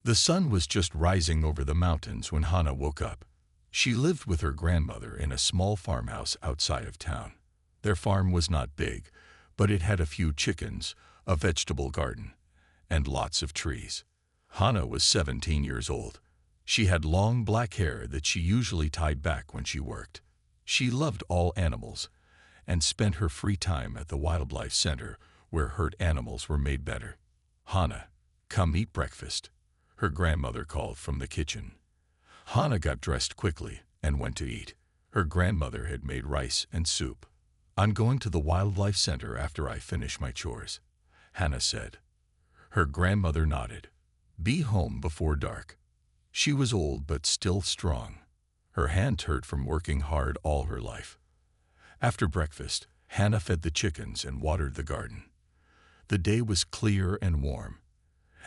The sun was just rising over the mountains when Hannah woke up. She lived with her grandmother in a small farmhouse outside of town. Their farm was not big, but it had a few chickens, a vegetable garden, and lots of trees. Hannah was 17 years old. She had long black hair that she usually tied back when she worked. She loved all animals and spent her free time at the wildlife center where hurt animals were made better. "Hannah, come eat breakfast," her grandmother called from the kitchen. Hannah got dressed quickly and went to eat. Her grandmother had made rice and soup. "I'm going to the wildlife center after I finish my chores," Hannah said. Her grandmother nodded. "Be home before dark." She was old but still strong. Her hands hurt from working hard all her life. After breakfast, Hannah fed the chickens and watered the garden. The day was clear and warm.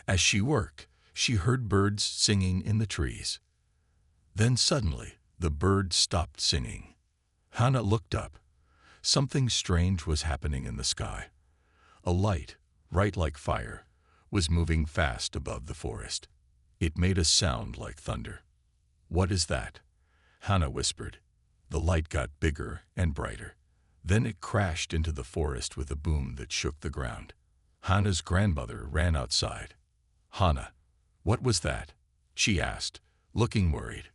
As she worked, she heard birds singing in the trees. Then suddenly, the birds stopped singing. Hannah looked up. Something strange was happening in the sky. A light, bright like fire, was moving fast above the forest. It made a sound like thunder. "What is that?" Hannah whispered. The light got bigger and brighter. Then it crashed into the forest with a boom that shook the ground. Hannah's grandmother ran outside. "Hannah, what was that?" she asked, looking worried.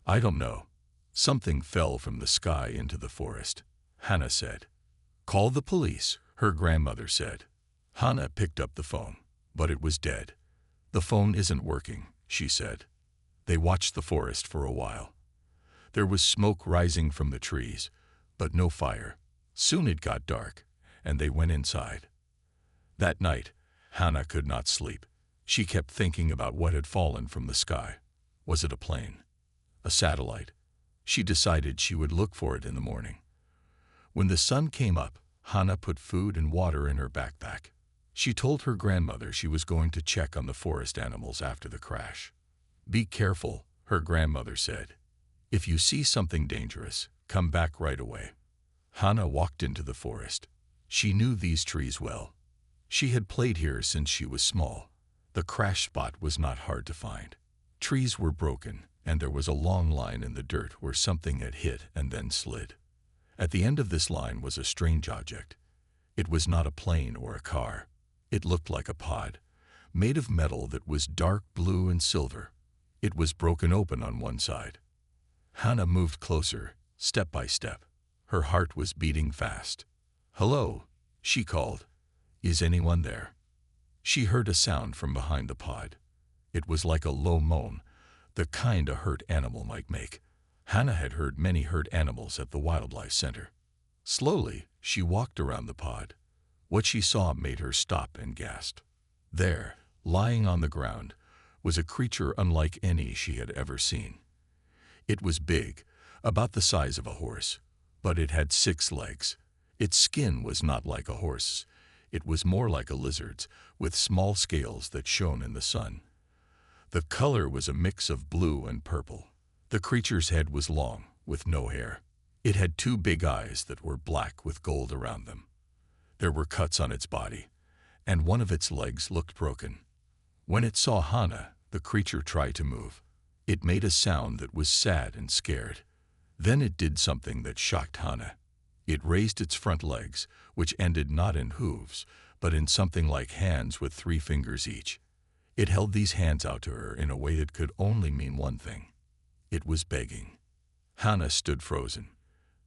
"I don't know. Something fell from the sky into the forest," Hannah said. "Call the police," her grandmother said. Hannah picked up the phone, but it was dead. "The phone isn't working," she said. They watched the forest for a while. There was smoke rising from the trees, but no fire. Soon it got dark, and they went inside. That night, Hannah could not sleep. She kept thinking about what had fallen from the sky. Was it a plane? A satellite? She decided she would look for it in the morning. When the sun came up, Hannah put food and water in her backpack. She told her grandmother she was going to check on the forest animals after the crash. "Be careful," her grandmother said. "If you see something dangerous, come back right away." Hannah walked into the forest. She knew these trees well. She had played here since she was small. The crash spot was not hard to find. Trees were broken, and there was a long line in the dirt where something had hit and then slid. At the end of this line was a strange object. It was not a plane or a car. It looked like a pod, made of metal that was dark blue and silver. It was broken open on one side. Hannah moved closer, step by step. Her heart was beating fast. "Hello," she called. "Is anyone there?" She heard a sound from behind the pod. It was like a low moan, the kind a hurt animal might make. Hannah had heard many hurt animals at the wildlife center. Slowly, she walked around the pod. What she saw made her stop and gasp. There, lying on the ground, was a creature unlike any she had ever seen. It was big, about the size of a horse, but it had 6 legs. Its skin was not like a horse's. It was more like a lizard's, with small scales that shone in the sun. The color was a mix of blue and purple. The creature's head was long, with no hair. It had 2 big eyes that were black with gold around them. There were cuts on its body, and one of its legs looked broken. When it saw Hannah, the creature tried to move. It made a sound that was sad and scared. Then it did something that shocked Hannah. It raised its front legs, which ended not in hooves, but in something like hands with 3 fingers each. It held these hands out to her in a way that could only mean one thing. It was begging. Hannah stood frozen.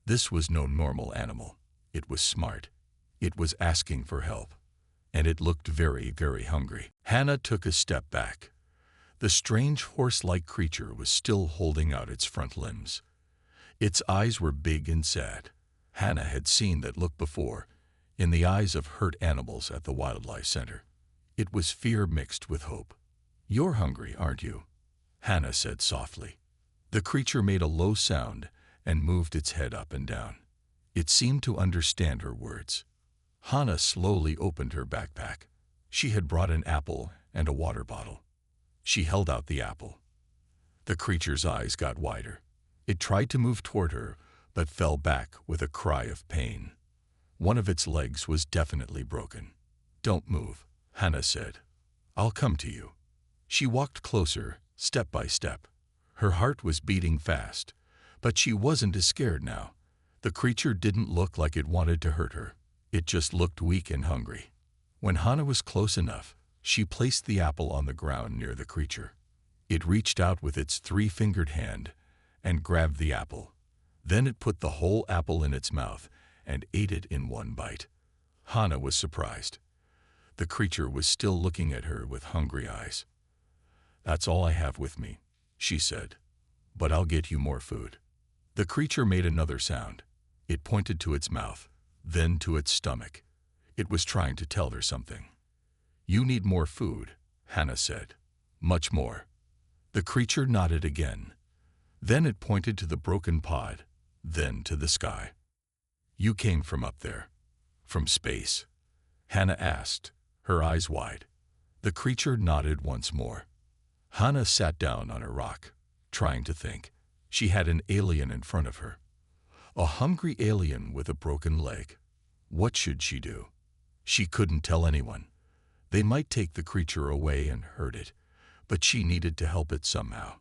This was no normal animal. It was smart. It was asking for help. And it looked very, very hungry. Hannah took a step back. The strange horse-like creature was still holding out its front limbs. Its eyes were big and sad. Hannah had seen that look before, in the eyes of hurt animals at the wildlife center. It was fear mixed with hope. "You're hungry, aren't you?" Hannah said softly. The creature made a low sound and moved its head up and down. It seemed to understand her words. Hannah slowly opened her backpack. She had brought an apple and a water bottle. She held out the apple. The creature's eyes got wider. It tried to move toward her, but fell back with a cry of pain. One of its legs was definitely broken. "Don't move," Hannah said. "I'll come to you." She walked closer, step by step. Her heart was beating fast, but she wasn't as scared now. The creature didn't look like it wanted to hurt her. It just looked weak and hungry. When Hana was close enough, she placed the apple on the ground near the creature. It reached out with its three-fingered hand and grabbed the apple. Then it put the whole apple in its mouth and ate it in one bite. Hana was surprised. The creature was still looking at her with hungry eyes. "That's all I have with me," she said, "but I'll get you more food." The creature made another sound. It pointed to its mouth, then to its stomach. It was trying to tell her something. "You need more food," Hana said. "Much more." The creature nodded again. Then it pointed to the broken pod, then to the sky. "You came from up there, from space?" Hana asked, her eyes wide. The creature nodded once more. Hana sat down on a rock, trying to think. She had an alien in front of her. A hungry alien with a broken leg. What should she do? She couldn't tell anyone. They might take the creature away and hurt it, but she needed to help it somehow.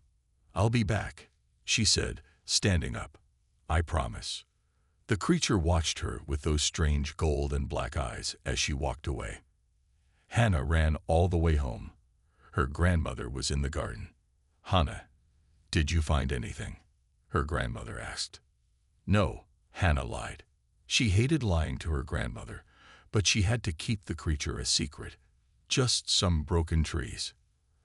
"I'll be back," she said, standing up. "I promise." The creature watched her with those strange gold and black eyes as she walked away. Hana ran all the way home. Her grandmother was in the garden. "Hana, did you find anything?" her grandmother asked. "No," Hana lied. She hated lying to her grandmother, but she had to keep the creature a secret. Just some broken trees.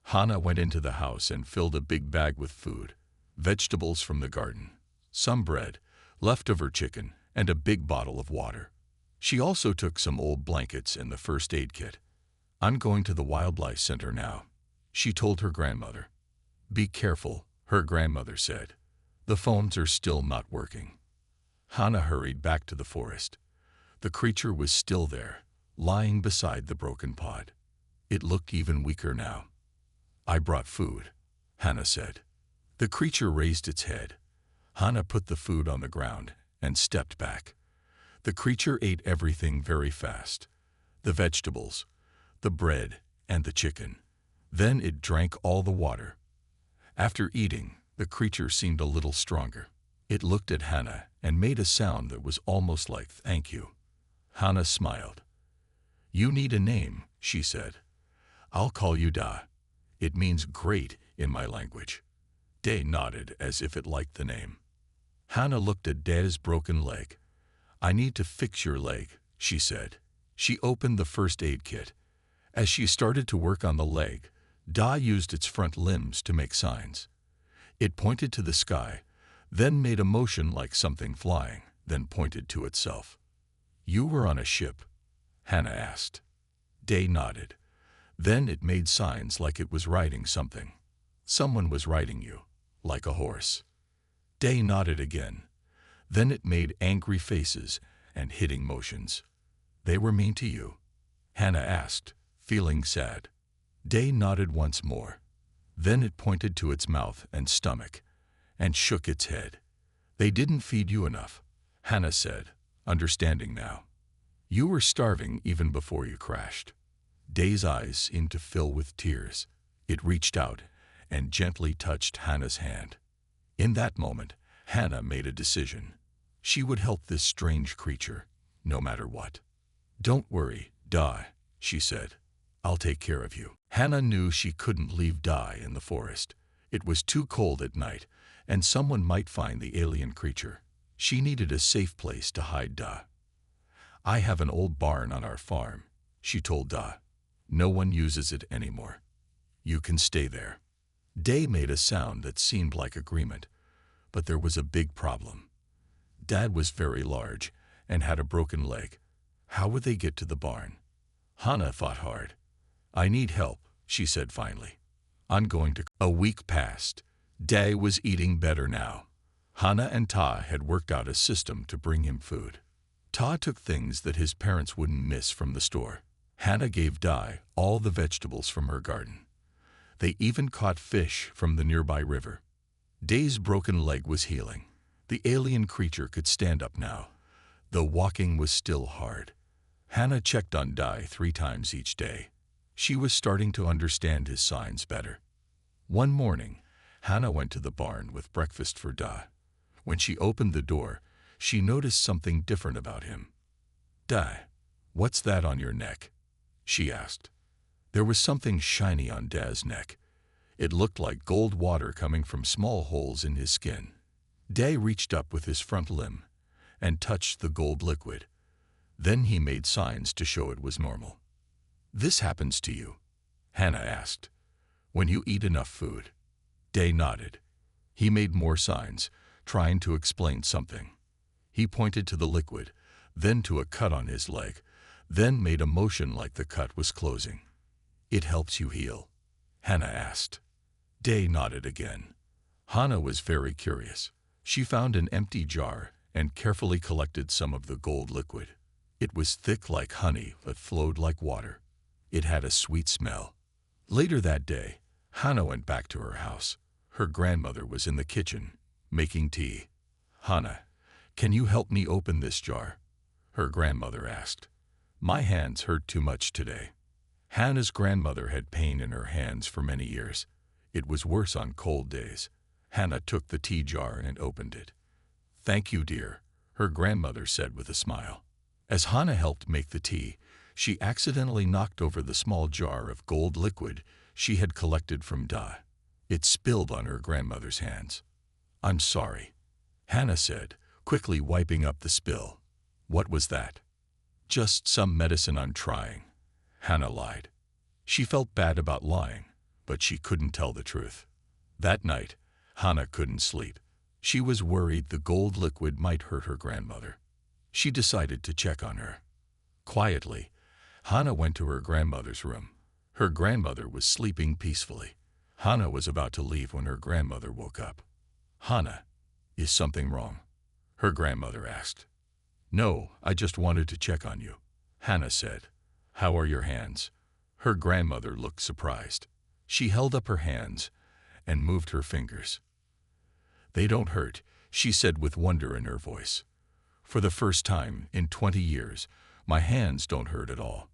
Hana went into the house and filled a big bag with food, vegetables from the garden, some bread, leftover chicken, and a big bottle of water. She also took some old blankets and the first aid kit. "I'm going to the wildlife center now," she told her grandmother. "Be careful," her grandmother said. "The phones are still not working." Hana hurried back to the forest. The creature was still there, lying beside the broken pod. It looked even weaker now. "I brought food," Hana said. The creature raised its head. Hana put the food on the ground and stepped back. The creature ate everything very fast. The vegetables, the bread, and the chicken. Then it drank all the water. After eating, the creature seemed a little stronger. It looked at Hana and made a sound that was almost like "thank you." Hana smiled. "You need a name," she said. "I'll call you Da. It means great in my language." Day nodded as if it liked the name. Hana looked at Da's broken leg. "I need to fix your leg," she said. She opened the first aid kit. As she started to work on the leg, Da used its front limbs to make signs. It pointed to the sky, then made a motion like something flying, then pointed to itself. "You were on a ship?" Hana asked. Day nodded. Then it made signs like it was riding something. "Someone was riding you, like a horse." Day nodded again. Then it made angry faces and hitting motions. "They were mean to you?" Hana asked, feeling sad. Day nodded once more. Then it pointed to its mouth and stomach and shook its head. "They didn't feed you enough," Hana said, understanding now. "You were starving even before you crashed." Day's eyes seemed to fill with tears. It reached out and gently touched Hana's hand. In that moment, Hana made a decision. She would help this strange creature, no matter what. "Don't worry, Da," she said. "I'll take care of you." Hana knew she couldn't leave Da in the forest. It was too cold at night, and someone might find the alien creature. She needed a safe place to hide Da. "I have an old barn on our farm," she told Da. "No one uses it anymore. You can stay there." Day made a sound that seemed like agreement, but there was a big problem. Dad was very large and had a broken leg. How would they get to the barn? Hana thought hard. "I need help," she said finally. "I'm going to." A week passed. Day was eating better now. Hana and Ta had worked out a system to bring him food. Ta took things that his parents wouldn't miss from the store. Hana gave Dai all the vegetables from her garden. They even caught fish from the nearby river. Day's broken leg was healing. The alien creature could stand up now, though walking was still hard. Hana checked on Dai 3 times each day. She was starting to understand his signs better. One morning, Hannah went to the barn with breakfast for Da. When she opened the door, she noticed something different about him. "Da, what's that on your neck?" she asked. There was something shiny on Da's neck. It looked like gold water coming from small holes in his skin. Da reached up with his front limb and touched the gold liquid. Then he made signs to show it was normal. "This happens to you?" Hannah asked. "When you eat enough food." Da nodded. He made more signs, trying to explain something. He pointed to the liquid, then to a cut on his leg, then made a motion like the cut was closing. "It helps you heal?" Hannah asked. Da nodded again. Hannah was very curious. She found an empty jar and carefully collected some of the gold liquid. It was thick like honey but flowed like water. It had a sweet smell. Later that day, Hannah went back to her house. Her grandmother was in the kitchen, making tea. "Hannah, can you help me open this jar?" her grandmother asked. "My hands hurt too much today." Hannah's grandmother had pain in her hands for many years. It was worse on cold days. Hannah took the tea jar and opened it. "Thank you, dear," her grandmother said with a smile. As Hannah helped make the tea, she accidentally knocked over the small jar of gold liquid she had collected from Da. It spilled on her grandmother's hands. "I'm sorry," Hannah said, quickly wiping up the spill. "What was that?" "Just some medicine I'm trying," Hannah lied. She felt bad about lying, but she couldn't tell the truth. That night, Hannah couldn't sleep. She was worried the gold liquid might hurt her grandmother. She decided to check on her. Quietly, Hannah went to her grandmother's room. Her grandmother was sleeping peacefully. Hannah was about to leave when her grandmother woke up. "Hannah, is something wrong?" her grandmother asked. "No, I just wanted to check on you," Hannah said. "How are your hands?" Her grandmother looked surprised. She held up her hands and moved her fingers. "They don't hurt," she said with wonder in her voice. "For the first time in 20 years, my hands don't hurt at all."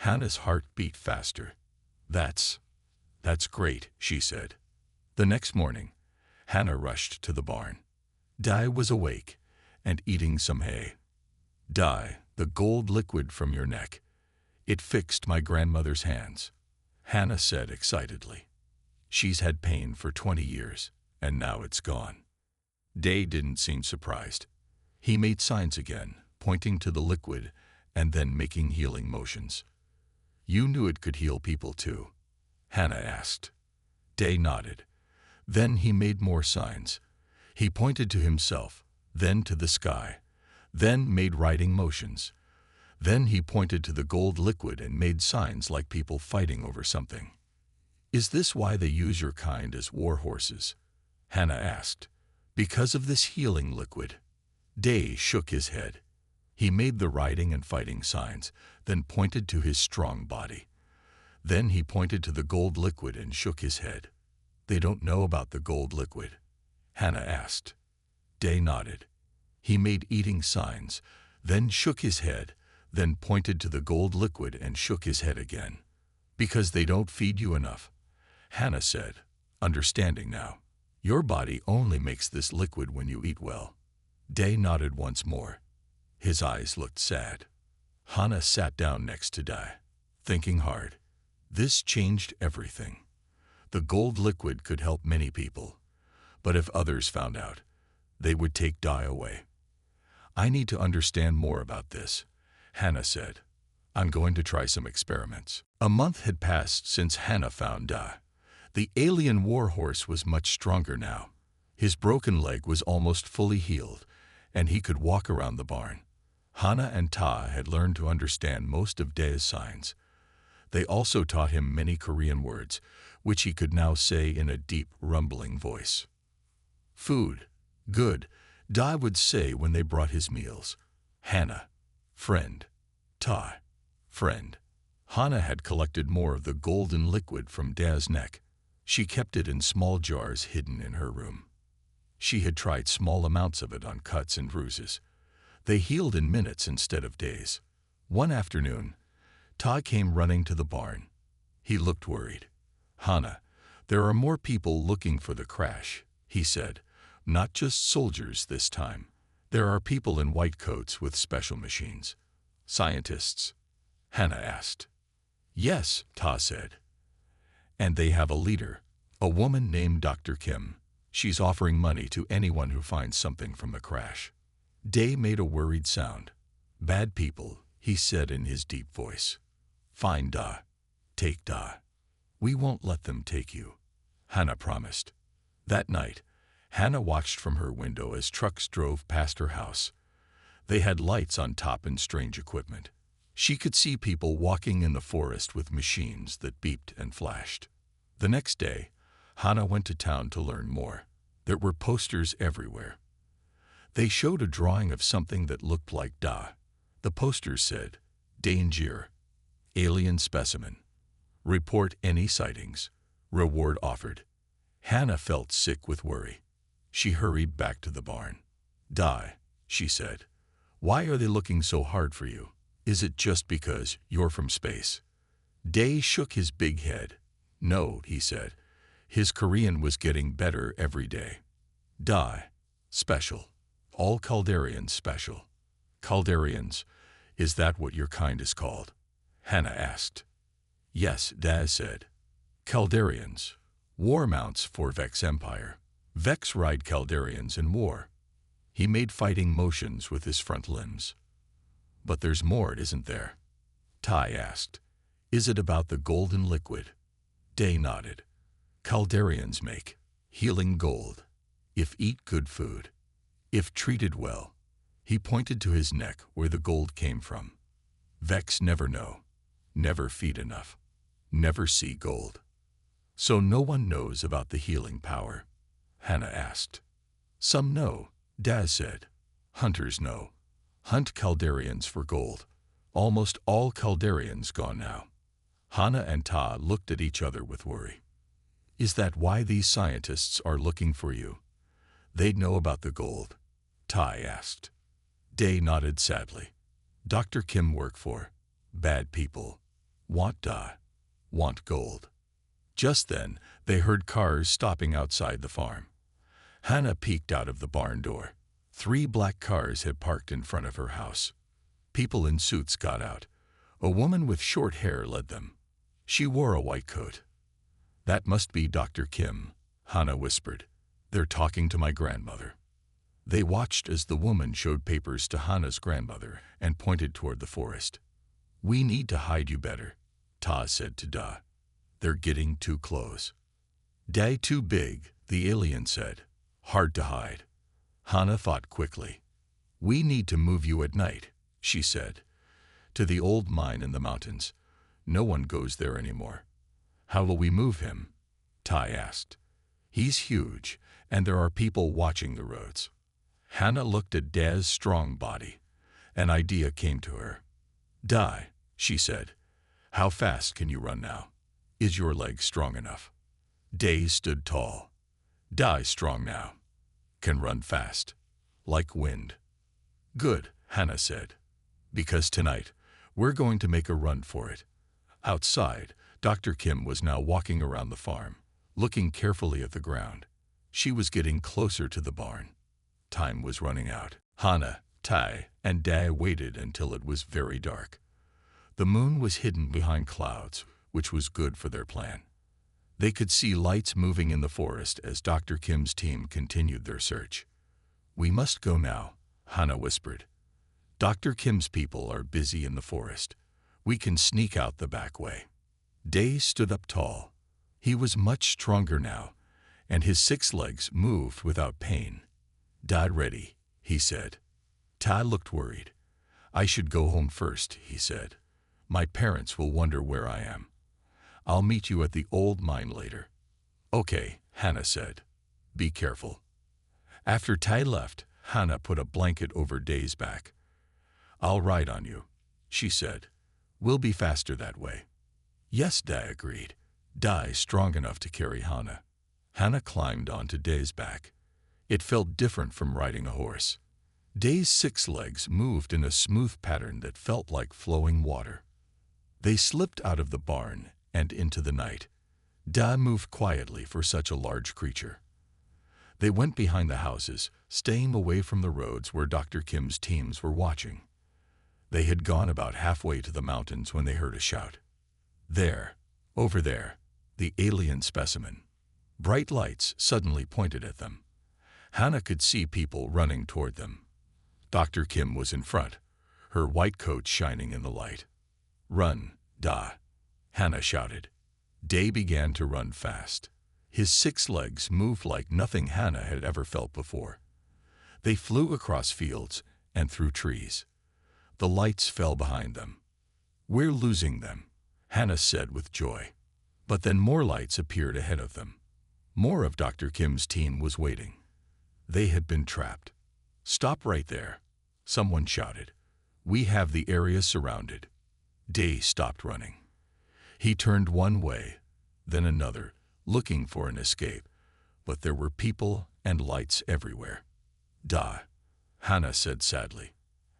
Hannah's heart beat faster. That's great," she said. The next morning, Hannah rushed to the barn. Da was awake and eating some hay. "Da, the gold liquid from your neck. It fixed my grandmother's hands," Hannah said excitedly. "She's had pain for 20 years, and now it's gone." Da didn't seem surprised. He made signs again, pointing to the liquid and then making healing motions. "You knew it could heal people too?" Hannah asked. Da nodded. Then he made more signs. He pointed to himself, then to the sky, then made writing motions. Then he pointed to the gold liquid and made signs like people fighting over something. "Is this why they use your kind as war horses?" Hannah asked. "Because of this healing liquid?" Da shook his head. He made the riding and fighting signs, then pointed to his strong body. Then he pointed to the gold liquid and shook his head. "They don't know about the gold liquid?" Hannah asked. Da nodded. He made eating signs, then shook his head, then pointed to the gold liquid and shook his head again. "Because they don't feed you enough," Hannah said, understanding now. "Your body only makes this liquid when you eat well." Da nodded once more. His eyes looked sad. Hannah sat down next to Da, thinking hard. This changed everything. The gold liquid could help many people, but if others found out, they would take Da away. "I need to understand more about this," Hannah said. "I'm going to try some experiments." A month had passed since Hannah found Da. The alien war horse was much stronger now. His broken leg was almost fully healed, and he could walk around the barn. Hannah and Ta had learned to understand most of Da's signs. They also taught him many Korean words, which he could now say in a deep, rumbling voice. "Food, good," Da would say when they brought his meals. "Hannah, friend. Ta, friend." Hannah had collected more of the golden liquid from Da's neck. She kept it in small jars hidden in her room. She had tried small amounts of it on cuts and bruises. They healed in minutes instead of days. One afternoon, Ta came running to the barn. He looked worried. Hannah, there are more people looking for the crash, he said. Not just soldiers this time. There are people in white coats with special machines. Scientists? Hannah asked. Yes, Ta said. And they have a leader, a woman named Dr. Kim. She's offering money to anyone who finds something from the crash. Day made a worried sound. Bad people, he said in his deep voice. Fine, Da. Take Da. We won't let them take you, Hannah promised. That night, Hannah watched from her window as trucks drove past her house. They had lights on top and strange equipment. She could see people walking in the forest with machines that beeped and flashed. The next day, Hannah went to town to learn more. There were posters everywhere. They showed a drawing of something that looked like Da. The posters said, Danger, alien specimen. Report any sightings. Reward offered. Hannah felt sick with worry. She hurried back to the barn. Die, she said. Why are they looking so hard for you? Is it just because you're from space? Day shook his big head. No, he said. His Korean was getting better every day. Die. Special. All Caldarians special. Caldarians, is that what your kind is called? Hannah asked. Yes, Daz said. Caldarians. War mounts for Vex Empire. Vex ride Caldarians in war. He made fighting motions with his front limbs. But there's more, isn't there? Tai asked. Is it about the golden liquid? Day nodded. Caldarians make healing gold. If eat good food. If treated well. He pointed to his neck where the gold came from. Vex never know. Never feed enough. Never see gold. So no one knows about the healing power? Hannah asked. Some know, Daz said. Hunters know. Hunt Caldarians for gold. Almost all Caldarians gone now. Hannah and Ta looked at each other with worry. Is that why these scientists are looking for you? They'd know about the gold, Tai asked. Day nodded sadly. Dr. Kim work for bad people. Want Da. Want gold. Just then, they heard cars stopping outside the farm. Hannah peeked out of the barn door. 3 black cars had parked in front of her house. People in suits got out. A woman with short hair led them. She wore a white coat. That must be Dr. Kim, Hannah whispered. They're talking to my grandmother. They watched as the woman showed papers to Hannah's grandmother and pointed toward the forest. We need to hide you better, Ta said to Da. They're getting too close. Day too big, the alien said. Hard to hide. Hannah thought quickly. We need to move you at night, she said. To the old mine in the mountains. No one goes there anymore. How will we move him? Tai asked. He's huge, and there are people watching the roads. Hannah looked at Daz's strong body. An idea came to her. Dai, she said. How fast can you run now? Is your leg strong enough? Day stood tall. Dai's strong now. Can run fast. Like wind. Good, Hannah said. Because tonight, we're going to make a run for it. Outside, Dr. Kim was now walking around the farm, looking carefully at the ground. She was getting closer to the barn. Time was running out. Hannah, Tai, and Dai waited until it was very dark. The moon was hidden behind clouds, which was good for their plan. They could see lights moving in the forest as Dr. Kim's team continued their search. We must go now, Hannah whispered. Dr. Kim's people are busy in the forest. We can sneak out the back way. Day stood up tall. He was much stronger now, and his 6 legs moved without pain. Dad ready, he said. Ta looked worried. I should go home first, he said. My parents will wonder where I am. I'll meet you at the old mine later. Okay, Hannah said. Be careful. After Tai left, Hannah put a blanket over Day's back. I'll ride on you, she said. We'll be faster that way. Yes, Dai agreed. Dai strong enough to carry Hannah. Hannah climbed onto Day's back. It felt different from riding a horse. Day's 6 legs moved in a smooth pattern that felt like flowing water. They slipped out of the barn and into the night. Da moved quietly for such a large creature. They went behind the houses, staying away from the roads where Dr. Kim's teams were watching. They had gone about halfway to the mountains when they heard a shout. There, over there, the alien specimen. Bright lights suddenly pointed at them. Hannah could see people running toward them. Dr. Kim was in front, her white coat shining in the light. "Run, Da!" Hannah shouted. Day began to run fast. His 6 legs moved like nothing Hannah had ever felt before. They flew across fields and through trees. The lights fell behind them. "We're losing them," Hannah said with joy. But then more lights appeared ahead of them. More of Dr. Kim's team was waiting. They had been trapped. "Stop right there," someone shouted. "We have the area surrounded." Day stopped running. He turned one way, then another, looking for an escape, but there were people and lights everywhere. "Da," Hannah said sadly.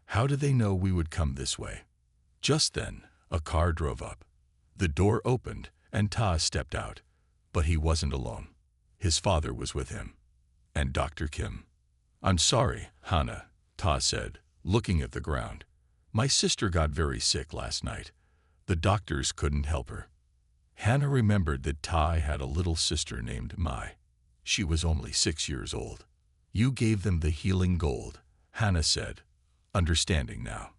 "How did they know we would come this way?" Just then, a car drove up. The door opened and Ta stepped out, but he wasn't alone. His father was with him, and Dr. Kim. "I'm sorry, Hannah," Ta said, looking at the ground. "My sister got very sick last night. The doctors couldn't help her." Hannah remembered that Ta had a little sister named Mai. She was only 6 years old. "You gave them the healing gold," Hannah said, understanding now.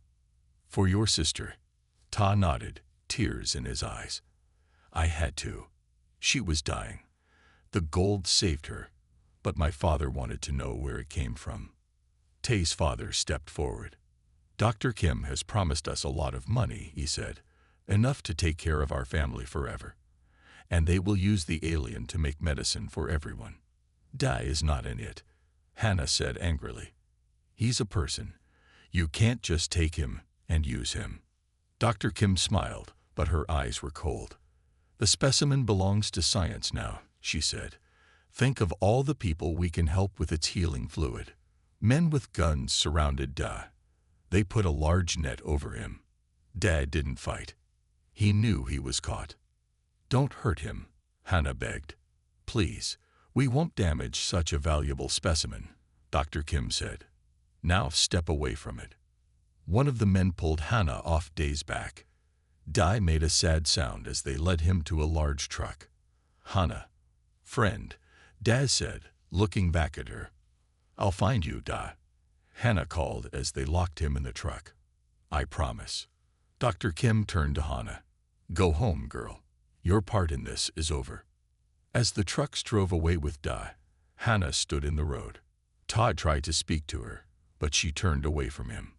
"For your sister." Ta nodded, tears in his eyes. "I had to. She was dying. The gold saved her, but my father wanted to know where it came from." Tae's father stepped forward. "Dr. Kim has promised us a lot of money," he said, "enough to take care of our family forever. And they will use the alien to make medicine for everyone." "Da is not in it," Hannah said angrily. "He's a person. You can't just take him and use him." Dr. Kim smiled, but her eyes were cold. "The specimen belongs to science now," she said. "Think of all the people we can help with its healing fluid." Men with guns surrounded Da. They put a large net over him. Dad didn't fight. He knew he was caught. "Don't hurt him," Hannah begged. "Please, we won't damage such a valuable specimen," Dr. Kim said. "Now step away from it." One of the men pulled Hannah off Da's back. Da made a sad sound as they led him to a large truck. "Hannah, friend," Da said, looking back at her. "I'll find you, Da," Hannah called as they locked him in the truck. "I promise." Dr. Kim turned to Hannah. "Go home, girl. Your part in this is over." As the trucks drove away with Da, Hannah stood in the road. Todd tried to speak to her, but she turned away from him.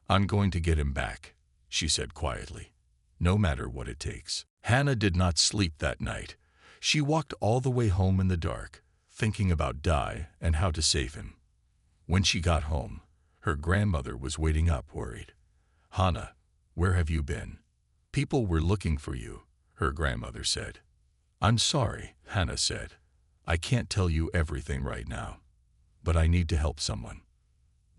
"I'm going to get him back," she said quietly, "no matter what it takes." Hannah did not sleep that night. She walked all the way home in the dark, thinking about Da and how to save him. When she got home, her grandmother was waiting up worried. "Hannah, where have you been? People were looking for you," her grandmother said. "I'm sorry," Hannah said. "I can't tell you everything right now, but I need to help someone."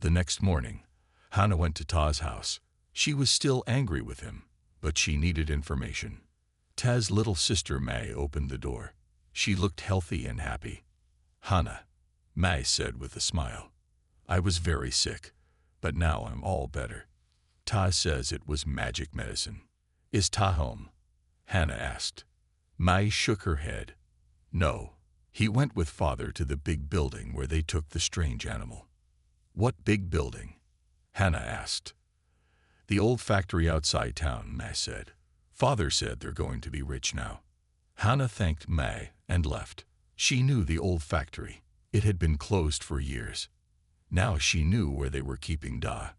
The next morning, Hannah went to Ta's house. She was still angry with him, but she needed information. Ta's little sister May opened the door. She looked healthy and happy. "Hannah," May said with a smile, "I was very sick, but now I'm all better." Ta says it was magic medicine. "Is Ta home?" Hannah asked. May shook her head. "No, he went with father to the big building where they took the strange animal." "What big building?" Hannah asked. "The old factory outside town," May said. "Father said they're going to be rich now." Hannah thanked May and left. She knew the old factory. It had been closed for years. Now she knew where they were keeping Da.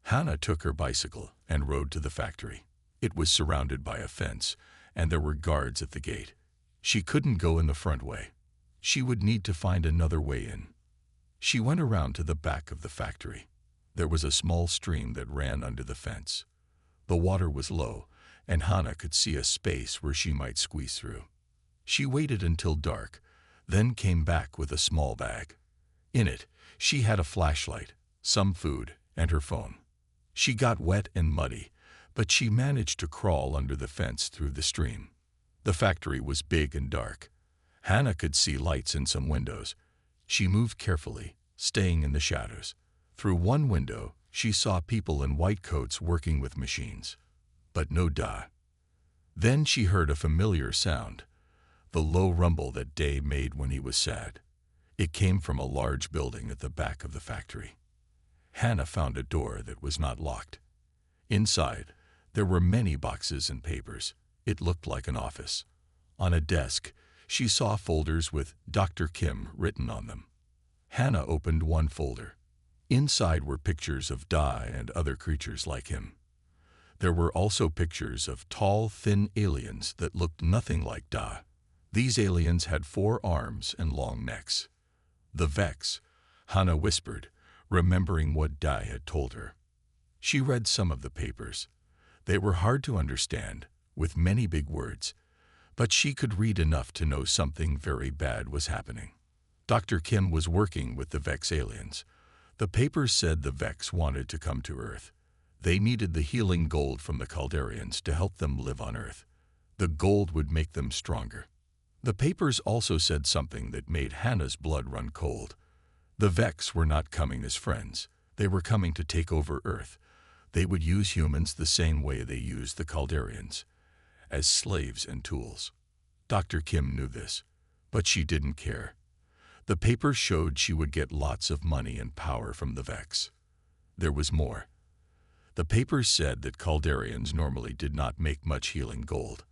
Hannah took her bicycle and rode to the factory. It was surrounded by a fence, and there were guards at the gate. She couldn't go in the front way. She would need to find another way in. She went around to the back of the factory. There was a small stream that ran under the fence. The water was low, and Hannah could see a space where she might squeeze through. She waited until dark, then came back with a small bag. In it, she had a flashlight, some food, and her phone. She got wet and muddy, but she managed to crawl under the fence through the stream. The factory was big and dark. Hannah could see lights in some windows. She moved carefully, staying in the shadows. Through one window, she saw people in white coats working with machines, but no Da. Then she heard a familiar sound, the low rumble that Day made when he was sad. It came from a large building at the back of the factory. Hannah found a door that was not locked. Inside, there were many boxes and papers. It looked like an office. On a desk, she saw folders with Dr. Kim written on them. Hannah opened one folder. Inside were pictures of Da and other creatures like him. There were also pictures of tall, thin aliens that looked nothing like Da. These aliens had 4 arms and long necks. The Vex, Hannah whispered, remembering what Da had told her. She read some of the papers. They were hard to understand, with many big words, but she could read enough to know something very bad was happening. Dr. Kim was working with the Vex aliens. The papers said the Vex wanted to come to Earth. They needed the healing gold from the Caldarians to help them live on Earth. The gold would make them stronger. The papers also said something that made Hannah's blood run cold. The Vex were not coming as friends. They were coming to take over Earth. They would use humans the same way they used the Caldarians, as slaves and tools. Dr. Kim knew this, but she didn't care. The papers showed she would get lots of money and power from the Vex. There was more. The papers said that Caldarians normally did not make much healing gold.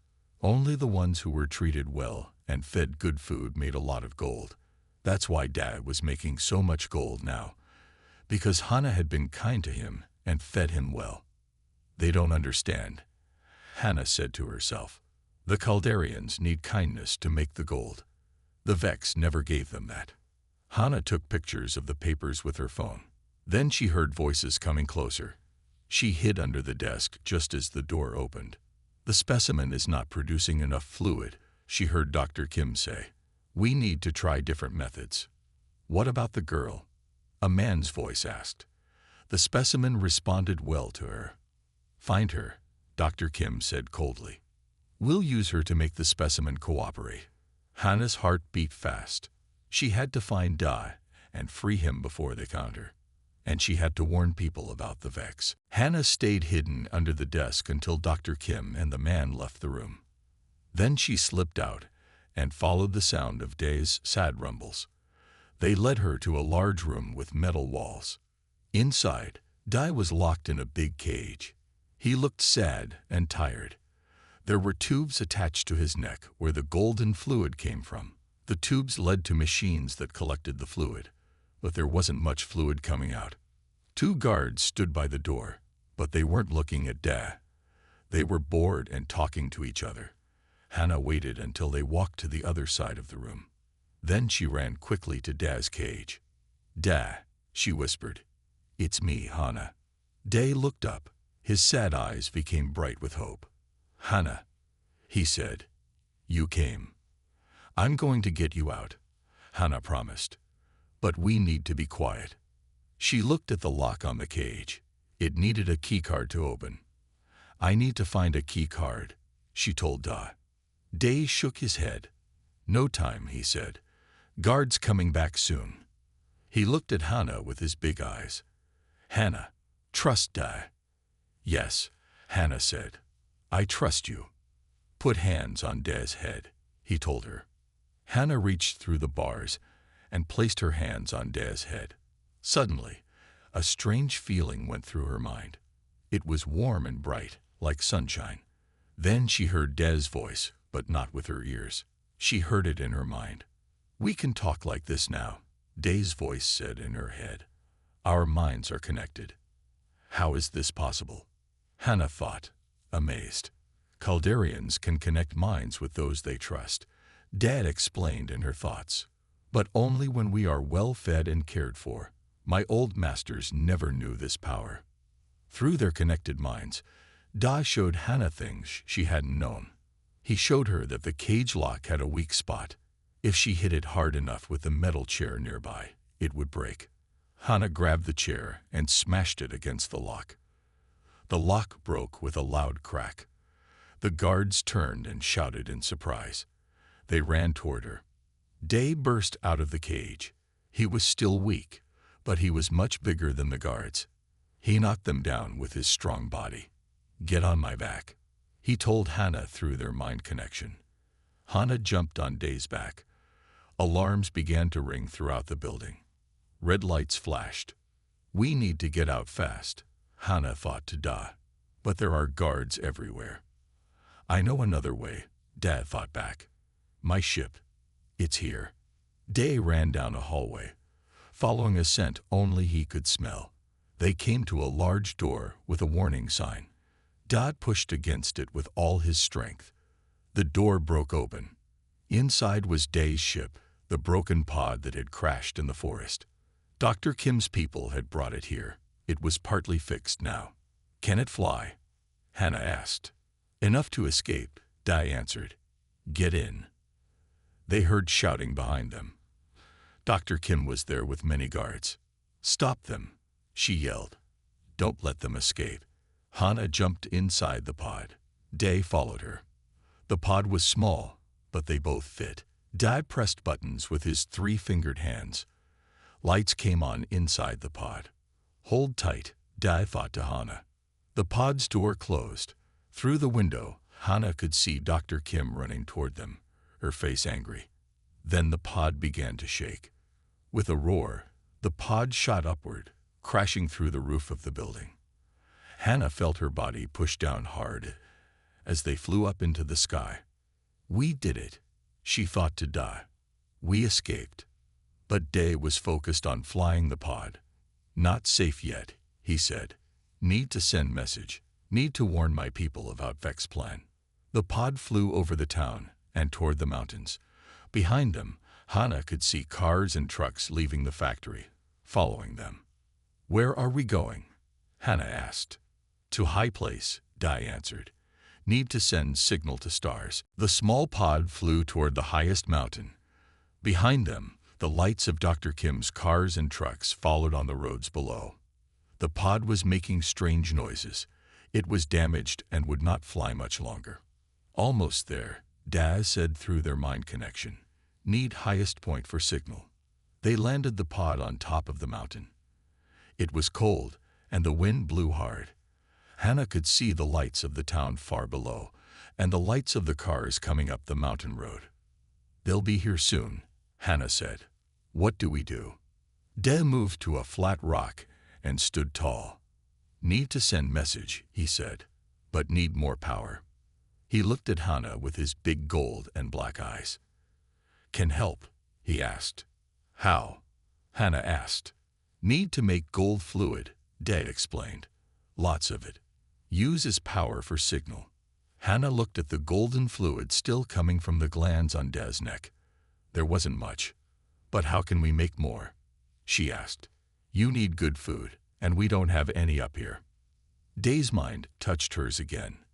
Only the ones who were treated well and fed good food made a lot of gold. That's why Dad was making so much gold now, because Hannah had been kind to him and fed him well. They don't understand, Hannah said to herself. The Caldarians need kindness to make the gold. The Vex never gave them that. Hannah took pictures of the papers with her phone. Then she heard voices coming closer. She hid under the desk just as the door opened. The specimen is not producing enough fluid, she heard Dr. Kim say. We need to try different methods. What about the girl? A man's voice asked. The specimen responded well to her. Find her, Dr. Kim said coldly. We'll use her to make the specimen cooperate. Hannah's heart beat fast. She had to find Da and free him before they found her. And she had to warn people about the Vex. Hannah stayed hidden under the desk until Dr. Kim and the man left the room. Then she slipped out and followed the sound of Day's sad rumbles. They led her to a large room with metal walls. Inside, Da was locked in a big cage. He looked sad and tired. There were tubes attached to his neck where the golden fluid came from. The tubes led to machines that collected the fluid, but there wasn't much fluid coming out. 2 guards stood by the door, but they weren't looking at Da. They were bored and talking to each other. Hannah waited until they walked to the other side of the room. Then she ran quickly to Da's cage. Da, she whispered. It's me, Hannah. Day looked up. His sad eyes became bright with hope. Hannah, he said. You came. I'm going to get you out, Hannah promised. But we need to be quiet. She looked at the lock on the cage. It needed a key card to open. I need to find a key card, she told Da. Day shook his head. No time, he said. Guards coming back soon. He looked at Hannah with his big eyes. Hannah, trust Da. Yes, Hannah said. I trust you. Put hands on Da's head, he told her. Hannah reached through the bars and placed her hands on Da's head. Suddenly, a strange feeling went through her mind. It was warm and bright, like sunshine. Then she heard Da's voice, but not with her ears. She heard it in her mind. We can talk like this now, Da's voice said in her head. Our minds are connected. How is this possible? Hannah thought, amazed. Caldarians can connect minds with those they trust. Dad explained in her thoughts. But only when we are well fed and cared for. My old masters never knew this power. Through their connected minds, Da showed Hannah things she hadn't known. He showed her that the cage lock had a weak spot. If she hit it hard enough with the metal chair nearby, it would break. Hannah grabbed the chair and smashed it against the lock. The lock broke with a loud crack. The guards turned and shouted in surprise. They ran toward her. Day burst out of the cage. He was still weak, but he was much bigger than the guards. He knocked them down with his strong body. "Get on my back," he told Hannah through their mind connection. Hannah jumped on Day's back. Alarms began to ring throughout the building. Red lights flashed. "We need to get out fast," Hannah thought to Da. "But there are guards everywhere." "I know another way," Dad thought back. "My ship. It's here." Day ran down a hallway, following a scent only he could smell. They came to a large door with a warning sign. Dad pushed against it with all his strength. The door broke open. Inside was Day's ship, the broken pod that had crashed in the forest. Dr. Kim's people had brought it here. It was partly fixed now. "Can it fly?" Hannah asked. "Enough to escape," Dai answered. "Get in." They heard shouting behind them. Dr. Kim was there with many guards. "Stop them," she yelled. "Don't let them escape." Hannah jumped inside the pod. Day followed her. The pod was small, but they both fit. Dai pressed buttons with his 3-fingered hands. Lights came on inside the pod. "Hold tight," Dai thought to Hannah. The pod's door closed. Through the window, Hannah could see Dr. Kim running toward them, her face angry. Then the pod began to shake. With a roar, the pod shot upward, crashing through the roof of the building. Hannah felt her body push down hard as they flew up into the sky. "We did it," she thought to Da. "We escaped." But Day was focused on flying the pod. "Not safe yet," he said. "Need to send message. Need to warn my people about Vex's plan." The pod flew over the town and toward the mountains. Behind them, Hannah could see cars and trucks leaving the factory, following them. "Where are we going?" Hannah asked. "To High Place," Dai answered. "Need to send signal to stars." The small pod flew toward the highest mountain. Behind them, the lights of Dr. Kim's cars and trucks followed on the roads below. The pod was making strange noises. It was damaged and would not fly much longer. "Almost there," Daz said through their mind connection. "Need highest point for signal." They landed the pod on top of the mountain. It was cold, and the wind blew hard. Hannah could see the lights of the town far below, and the lights of the cars coming up the mountain road. "They'll be here soon," Hannah said. "What do we do?" Deh moved to a flat rock and stood tall. "Need to send message," he said, "but need more power." He looked at Hannah with his big gold and black eyes. "Can help?" he asked. "How?" Hannah asked. "Need to make gold fluid," Deh explained. "Lots of it. Use as power for signal." Hannah looked at the golden fluid still coming from the glands on Deh's neck. There wasn't much. "But how can we make more?" she asked. "You need good food, and we don't have any up here." Deh's mind touched hers again.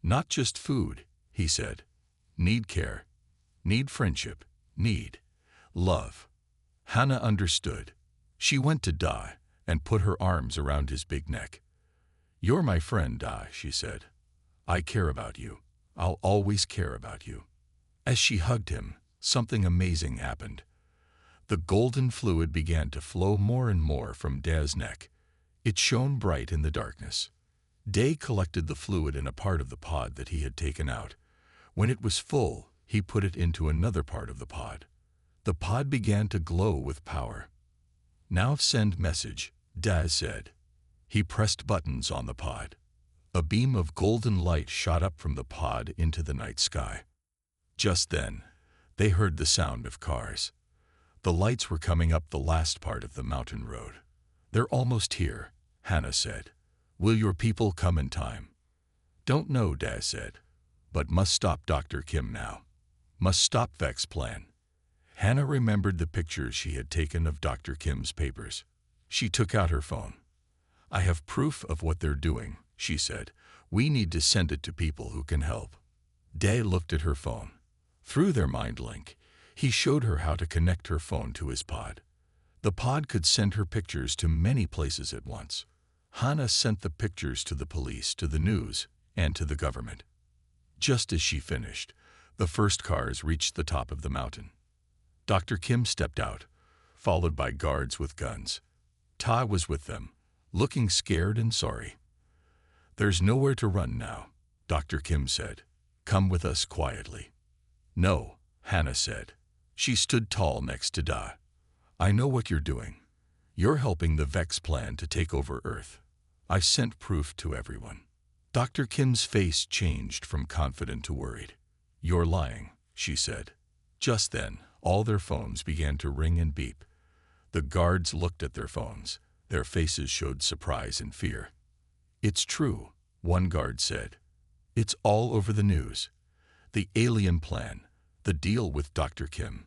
"Not just food," he said. "Need care. Need friendship. Need love." Hannah understood. She went to Da and put her arms around his big neck. "You're my friend, Da," she said. "I care about you. I'll always care about you." As she hugged him, something amazing happened. The golden fluid began to flow more and more from Deh's neck. It shone bright in the darkness. Deh collected the fluid in a part of the pod that he had taken out. When it was full, he put it into another part of the pod. The pod began to glow with power. "Now send message," Deh said. He pressed buttons on the pod. A beam of golden light shot up from the pod into the night sky. Just then, they heard the sound of cars. The lights were coming up the last part of the mountain road. "They're almost here," Hannah said. "Will your people come in time?" "Don't know," Dad said, "but must stop Dr. Kim now. Must stop Vex's plan." Hannah remembered the pictures she had taken of Dr. Kim's papers. She took out her phone. "I have proof of what they're doing," she said. "We need to send it to people who can help." Day looked at her phone. Through their mind link, he showed her how to connect her phone to his pod. The pod could send her pictures to many places at once. Hannah sent the pictures to the police, to the news, and to the government. Just as she finished, the first cars reached the top of the mountain. Dr. Kim stepped out, followed by guards with guns. Ta was with them, looking scared and sorry. "There's nowhere to run now," Dr. Kim said. "Come with us quietly." "No," Hannah said. She stood tall next to Da. "I know what you're doing. You're helping the Vex plan to take over Earth. I've sent proof to everyone." Dr. Kim's face changed from confident to worried. "You're lying," she said. Just then, all their phones began to ring and beep. The guards looked at their phones. Their faces showed surprise and fear. "It's true," one guard said. "It's all over the news. The alien plan, the deal with Dr. Kim."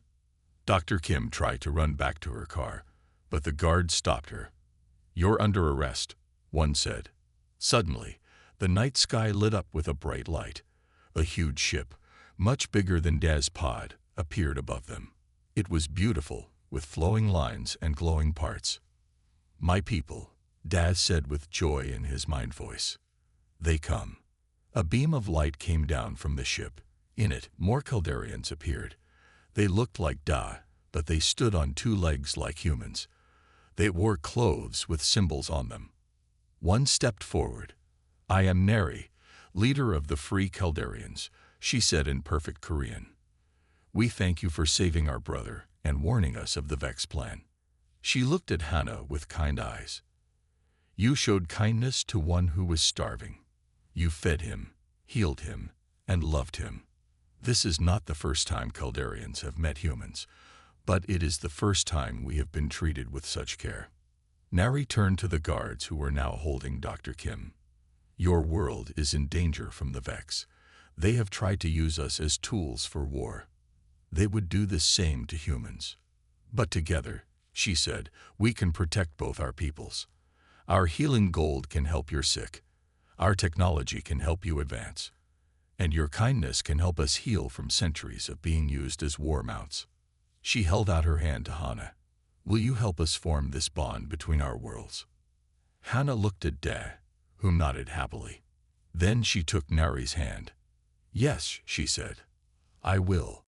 Dr. Kim tried to run back to her car, but the guards stopped her. "You're under arrest," one said. Suddenly, the night sky lit up with a bright light. A huge ship, much bigger than Da's pod, appeared above them. It was beautiful, with flowing lines and glowing parts. "My people," Daz said with joy in his mind voice. "They come." A beam of light came down from the ship. In it, more Caldarians appeared. They looked like Da, but they stood on two legs like humans. They wore clothes with symbols on them. One stepped forward. "I am Neri, leader of the Free Caldarians," she said in perfect Korean. "We thank you for saving our brother and warning us of the Vex plan." She looked at Hannah with kind eyes. "You showed kindness to one who was starving. You fed him, healed him, and loved him. This is not the first time Caldarians have met humans, but it is the first time we have been treated with such care." Nari turned to the guards who were now holding Dr. Kim. "Your world is in danger from the Vex. They have tried to use us as tools for war. They would do the same to humans. But together," she said, "we can protect both our peoples. Our healing gold can help your sick. Our technology can help you advance. And your kindness can help us heal from centuries of being used as war mounts." She held out her hand to Hannah. "Will you help us form this bond between our worlds?" Hannah looked at Da, who nodded happily. Then she took Nari's hand. "Yes," she said, "I will."